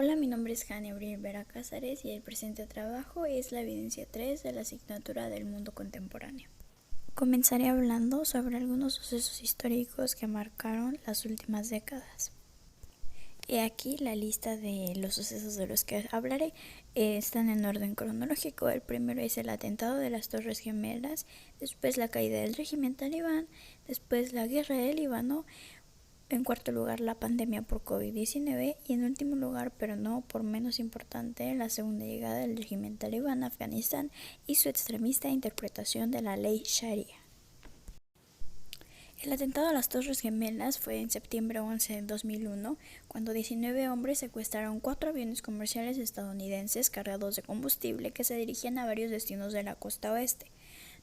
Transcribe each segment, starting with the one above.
Hola, mi nombre es Jane Abril Vera Cázares y el presente trabajo es la evidencia 3 de la asignatura del mundo contemporáneo. Comenzaré hablando sobre algunos sucesos históricos que marcaron las últimas décadas. He aquí la lista de los sucesos de los que hablaré. Están en orden cronológico. El primero es el atentado de las Torres Gemelas, después la caída del régimen talibán, después la guerra del Líbano, en cuarto lugar, la pandemia por COVID-19 y en último lugar, pero no por menos importante, la segunda llegada del régimen talibán a Afganistán y su extremista interpretación de la ley Sharia. El atentado a las Torres Gemelas fue en septiembre 11 de 2001, cuando 19 hombres secuestraron 4 aviones comerciales estadounidenses cargados de combustible que se dirigían a varios destinos de la costa oeste.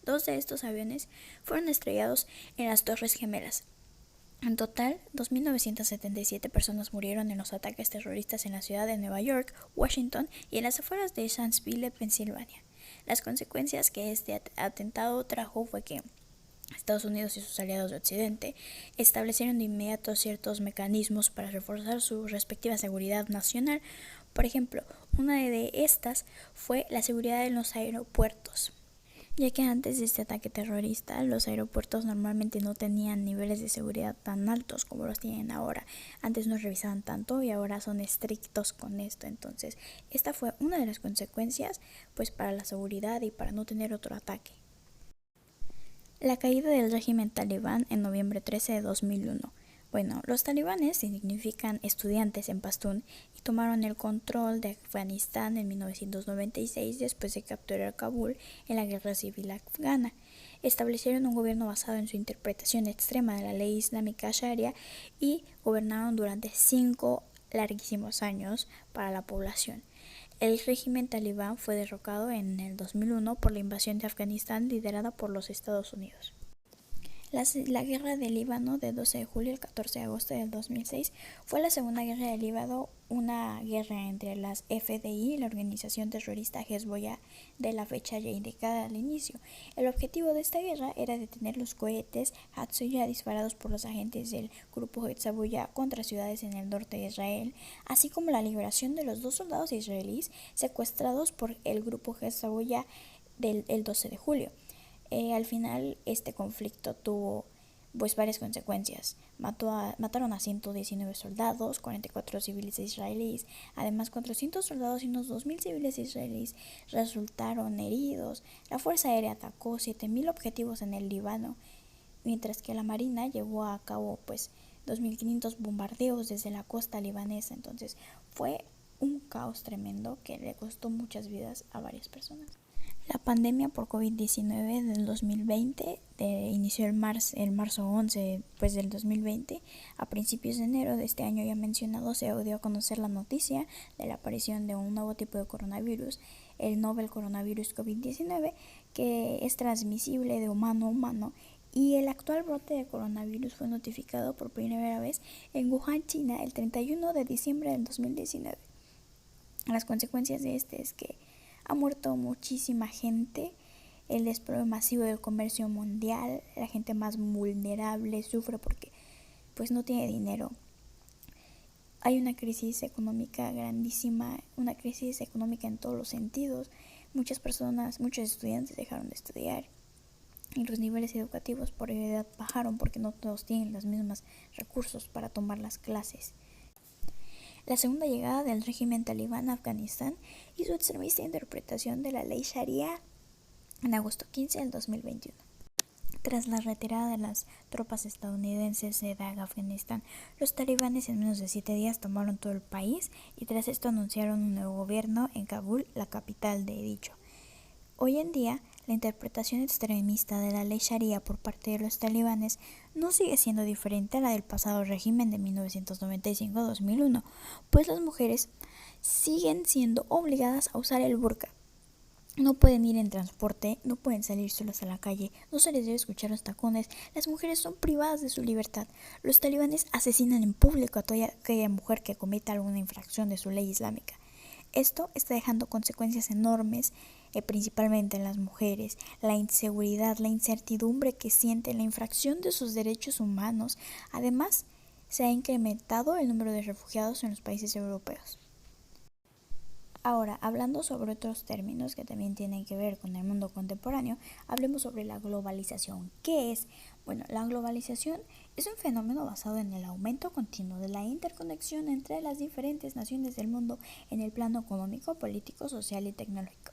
2 de estos aviones fueron estrellados en las Torres Gemelas. En total, 2.977 personas murieron en los ataques terroristas en la ciudad de Nueva York, Washington y en las afueras de Shanksville, Pensilvania. Las consecuencias que este atentado trajo fue que Estados Unidos y sus aliados de Occidente establecieron de inmediato ciertos mecanismos para reforzar su respectiva seguridad nacional. Por ejemplo, una de estas fue la seguridad en los aeropuertos, ya que antes de este ataque terrorista los aeropuertos normalmente no tenían niveles de seguridad tan altos como los tienen ahora. Antes no revisaban tanto y ahora son estrictos con esto. Entonces, esta fue una de las consecuencias pues para la seguridad y para no tener otro ataque. La caída del régimen talibán en noviembre 13 de 2001. Bueno, los talibanes significan estudiantes en pastún y tomaron el control de Afganistán en 1996 después de capturar Kabul en la guerra civil afgana. Establecieron un gobierno basado en su interpretación extrema de la ley islámica Sharia y gobernaron durante 5 larguísimos años para la población. El régimen talibán fue derrocado en el 2001 por la invasión de Afganistán liderada por los Estados Unidos. La guerra del Líbano de 12 de julio al 14 de agosto del 2006 fue la segunda guerra del Líbano, una guerra entre las FDI y la organización terrorista Hezbollah de la fecha ya indicada al inicio. El objetivo de esta guerra era detener los cohetes Hatzoyah disparados por los agentes del grupo Hezbollah contra ciudades en el norte de Israel, así como la liberación de los 2 soldados israelíes secuestrados por el grupo Hezbollah el 12 de julio. Al final este conflicto tuvo varias consecuencias. Mataron a 119 soldados, 44 civiles israelíes. Además, 400 soldados y unos 2.000 civiles israelíes resultaron heridos. La Fuerza Aérea atacó 7.000 objetivos en el Líbano, mientras que la Marina llevó a cabo 2.500 bombardeos desde la costa libanesa. Entonces fue un caos tremendo que le costó muchas vidas a varias personas. La pandemia por COVID-19 del 2020 inició el marzo 11 del 2020. A principios de enero de este año ya mencionado se dio a conocer la noticia de la aparición de un nuevo tipo de coronavirus, el novel coronavirus COVID-19, que es transmisible de humano a humano, y el actual brote de coronavirus fue notificado por primera vez en Wuhan, China, el 31 de diciembre del 2019. Las consecuencias de este es que ha muerto muchísima gente, el desplome masivo del comercio mundial, la gente más vulnerable sufre porque no tiene dinero. Hay una crisis económica grandísima, una crisis económica en todos los sentidos. Muchas personas, muchos estudiantes dejaron de estudiar y los niveles educativos por edad bajaron porque no todos tienen los mismos recursos para tomar las clases. La segunda llegada del régimen talibán a Afganistán y su extremista interpretación de la ley Sharia en agosto 15 del 2021. Tras la retirada de las tropas estadounidenses de Afganistán, los talibanes en menos de 7 días tomaron todo el país y tras esto anunciaron un nuevo gobierno en Kabul, la capital de dicho. Hoy en día, la interpretación extremista de la ley Sharia por parte de los talibanes no sigue siendo diferente a la del pasado régimen de 1995-2001, pues las mujeres siguen siendo obligadas a usar el burka. No pueden ir en transporte, no pueden salir solas a la calle, no se les debe escuchar los tacones, las mujeres son privadas de su libertad. Los talibanes asesinan en público a toda aquella mujer que cometa alguna infracción de su ley islámica. Esto está dejando consecuencias enormes, principalmente en las mujeres, la inseguridad, la incertidumbre que sienten, la infracción de sus derechos humanos. Además, se ha incrementado el número de refugiados en los países europeos. Ahora, hablando sobre otros términos que también tienen que ver con el mundo contemporáneo, hablemos sobre la globalización. ¿Qué es? Bueno, la globalización es un fenómeno basado en el aumento continuo de la interconexión entre las diferentes naciones del mundo en el plano económico, político, social y tecnológico.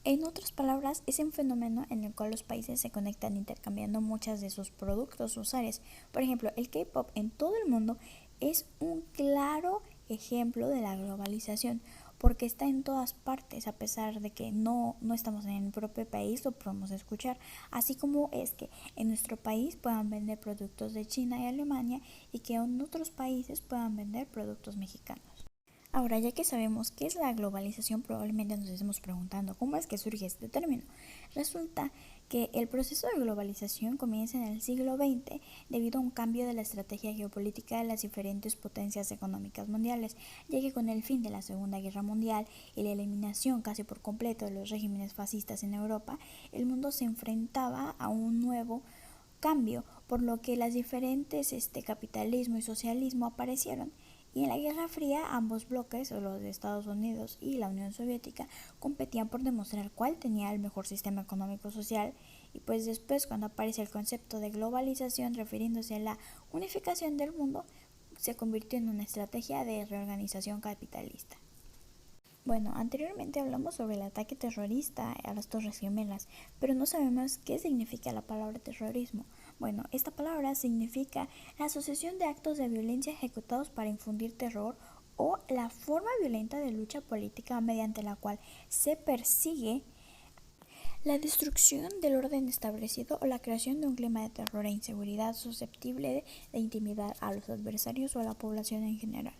En otras palabras, es un fenómeno en el cual los países se conectan intercambiando muchas de sus productos o áreas. Por ejemplo, el K-pop en todo el mundo es un claro ejemplo de la globalización, porque está en todas partes, a pesar de que no estamos en el propio país, lo podemos escuchar, así como es que en nuestro país puedan vender productos de China y Alemania y que en otros países puedan vender productos mexicanos. Ahora, ya que sabemos qué es la globalización, probablemente nos estemos preguntando cómo es que surge este término. Resulta que el proceso de globalización comienza en el siglo XX debido a un cambio de la estrategia geopolítica de las diferentes potencias económicas mundiales, ya que con el fin de la Segunda Guerra Mundial y la eliminación casi por completo de los regímenes fascistas en Europa, el mundo se enfrentaba a un nuevo cambio, por lo que las diferentes capitalismo y socialismo aparecieron. Y en la Guerra Fría ambos bloques, los de Estados Unidos y la Unión Soviética, competían por demostrar cuál tenía el mejor sistema económico social, y pues después, cuando aparece el concepto de globalización refiriéndose a la unificación del mundo, se convirtió en una estrategia de reorganización capitalista. Bueno, anteriormente hablamos sobre el ataque terrorista a las Torres Gemelas, pero no sabemos qué significa la palabra terrorismo. Bueno, esta palabra significa la asociación de actos de violencia ejecutados para infundir terror o la forma violenta de lucha política mediante la cual se persigue la destrucción del orden establecido o la creación de un clima de terror e inseguridad susceptible de intimidar a los adversarios o a la población en general.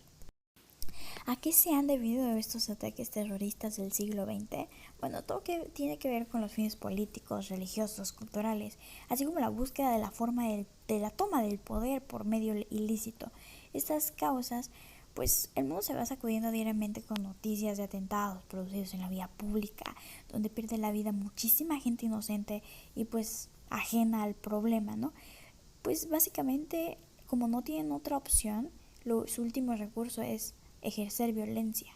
¿A qué se han debido estos ataques terroristas del siglo XX? Bueno, todo que tiene que ver con los fines políticos, religiosos, culturales, así como la búsqueda de la forma de la toma del poder por medio ilícito. Estas causas, pues el mundo se va sacudiendo diariamente con noticias de atentados producidos en la vía pública, donde pierde la vida muchísima gente inocente y pues ajena al problema, ¿no? Pues básicamente, como no tienen otra opción, su último recurso es ejercer violencia.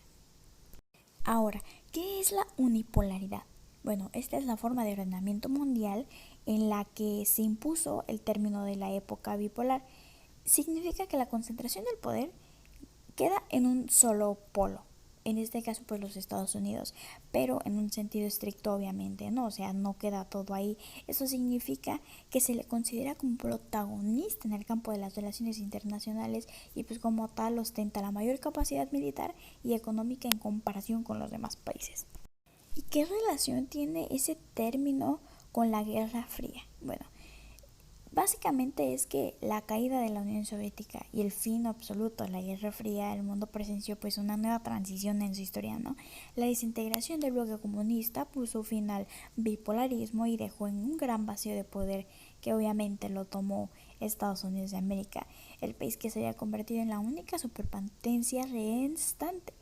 Ahora, ¿qué es la unipolaridad? Bueno, esta es la forma de ordenamiento mundial en la que se impuso el término de la época bipolar. Significa que la concentración del poder queda en un solo polo, en este caso pues los Estados Unidos, pero en un sentido estricto obviamente, ¿no? O sea, no queda todo ahí. Eso significa que se le considera como protagonista en el campo de las relaciones internacionales y pues como tal ostenta la mayor capacidad militar y económica en comparación con los demás países. ¿Y qué relación tiene ese término con la Guerra Fría? Bueno, básicamente es que la caída de la Unión Soviética y el fin absoluto de la Guerra Fría, el mundo presenció pues una nueva transición en su historia, ¿no? La desintegración del bloque comunista puso fin al bipolarismo y dejó en un gran vacío de poder que obviamente lo tomó Estados Unidos de América, el país que se había convertido en la única superpotencia restante,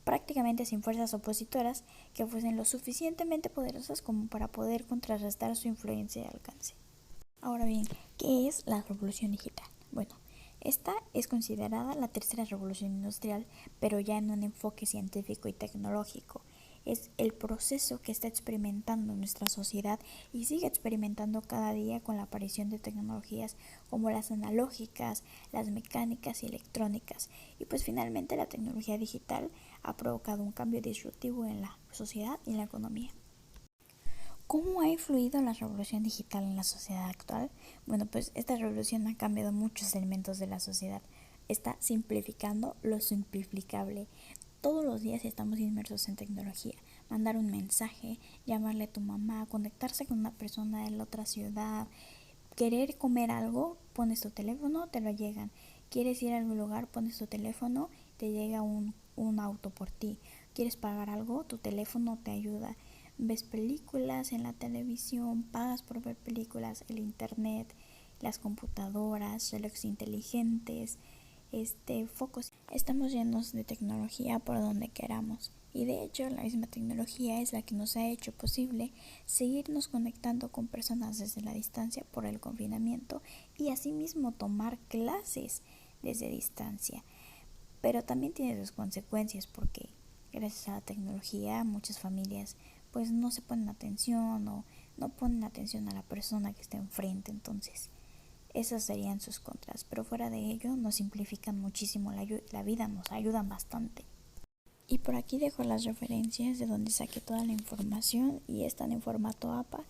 prácticamente sin fuerzas opositoras que fuesen lo suficientemente poderosas como para poder contrarrestar su influencia y alcance. Ahora bien, ¿qué es la revolución digital? Bueno, esta es considerada la tercera revolución industrial, pero ya en un enfoque científico y tecnológico. Es el proceso que está experimentando nuestra sociedad y sigue experimentando cada día con la aparición de tecnologías como las analógicas, las mecánicas y electrónicas. Y pues finalmente la tecnología digital ha provocado un cambio disruptivo en la sociedad y en la economía. ¿Cómo ha influido la revolución digital en la sociedad actual? Bueno, pues esta revolución ha cambiado muchos elementos de la sociedad. Está simplificando lo simplificable. Todos los días estamos inmersos en tecnología. Mandar un mensaje, llamarle a tu mamá, conectarse con una persona de la otra ciudad, querer comer algo, pones tu teléfono, te lo llegan. Quieres ir a algún lugar, pones tu teléfono, te llega un auto por ti. Quieres pagar algo, tu teléfono te ayuda. Ves películas en la televisión, pagas por ver películas, el internet, las computadoras, relojes inteligentes, focos. Estamos llenos de tecnología por donde queramos. Y de hecho la misma tecnología es la que nos ha hecho posible seguirnos conectando con personas desde la distancia por el confinamiento y asimismo tomar clases desde distancia. Pero también tiene sus consecuencias porque gracias a la tecnología muchas familias pues no se ponen atención o no ponen atención a la persona que está enfrente. Entonces esas serían sus contras, pero fuera de ello nos simplifican muchísimo la vida, nos ayudan bastante. Y por aquí dejo las referencias de donde saqué toda la información y están en formato APA.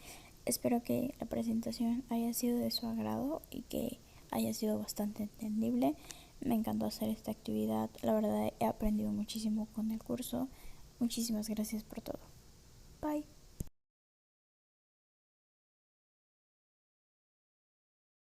Espero que la presentación haya sido de su agrado y que haya sido bastante entendible. Me encantó hacer esta actividad, la verdad he aprendido muchísimo con el curso. Muchísimas gracias por todo. Bye.